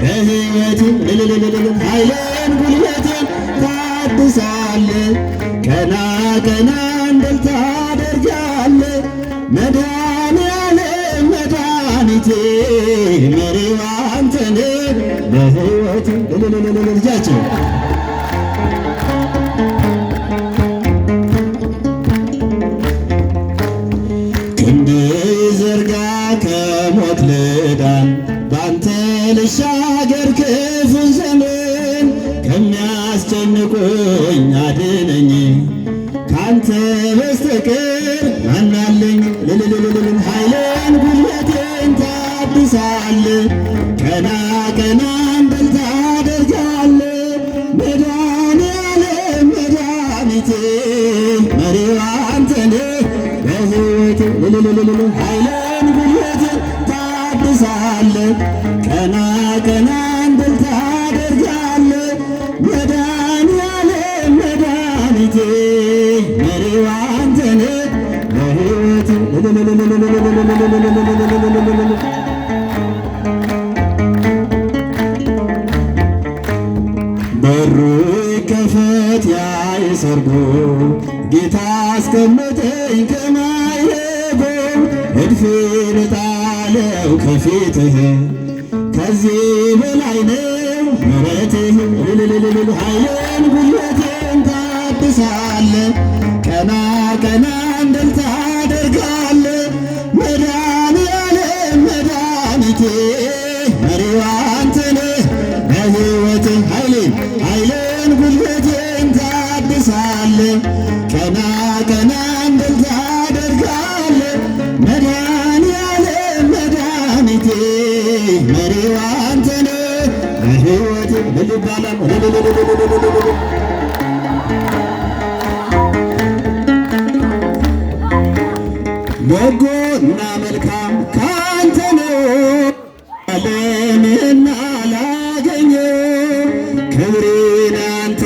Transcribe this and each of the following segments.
በሕይወቴ ኃይሌን ጉልበቴን ታድሳለህ። ቀና ቀና እንድል ታደርጋለህ። መድኃኔዓለም መድኃኒቴ መሪው አንተ ነህ በሕይወቴ ልጃቸው ዘርጋ ከሞት ልዳን ባንተ ልሻገር ክፉን ዘመን ከሚያስጨንቁኝ አድነኝ ካንተ በስተቀር ማናለኝ ኃይሌን ጉልበቴን ታድሳለህ። ቀና ቀና እንድል ታደርጋለህ። መድኃኔዓለም መድኃኒቴ መሪው አንተ ነህ በሕይወቴ ኃይሌን ጉልበቴን ታድሳለህ። ቀና ቀና እንድል ታደርጋለህ። መድኃኔዓለም መድኃኒቴ መሪው አንተ ነህ በሕይወቴ በሩ ይከፈት ያ የሰርጉ ጌታ አስቀመጠኝ ከማይረጎ እድፌን ጣለው ከፊትህ ከዚህ በላይ ነው ምሕረትህ። ኃይሌን ጉልበቴን ታድሳለህ። ቀና ቀና እንድል ታደርጋለህ። መድኃኔዓለም መድኃኒቴ መሪው አንተ ነህ በሕይወቴ ኃይሌን ጉልበቴን ታድሳለህ። ቀና ቀና እንድል ታደርጋለህ። መድኃኔዓለም መድኃኒቴ መሪው አንተ ነህ በሕይወቴ ይባላል። በጎና መልካም ካንተ ነው ዓለምና ላገኘው ክብሬን አንተ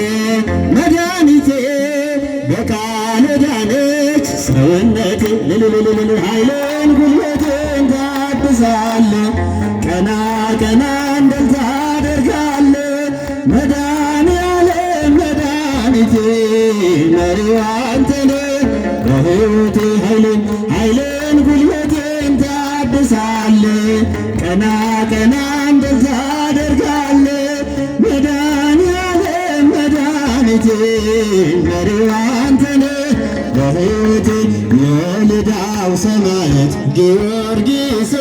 መድኃኒቴ በቃል ዳነች ሰውነቴ ኃይሌን ጉልበቴን ታድሳለህ። ቀና ቀና እንድል ታደርጋለህ። መድኃኔዓለም መድኃኒቴ መሪው አንተ ነህ በሕይወቴ ኃይሌን ጉልበቴን ታድሳለህ። ቀና ቀና እንድል ታደርጋለህ። መድኃኔዓለም መድኃኒቴ መሪው አንተ ነህ በሕይወቴ የልዳው ሰማዕት ጊዮርጊስ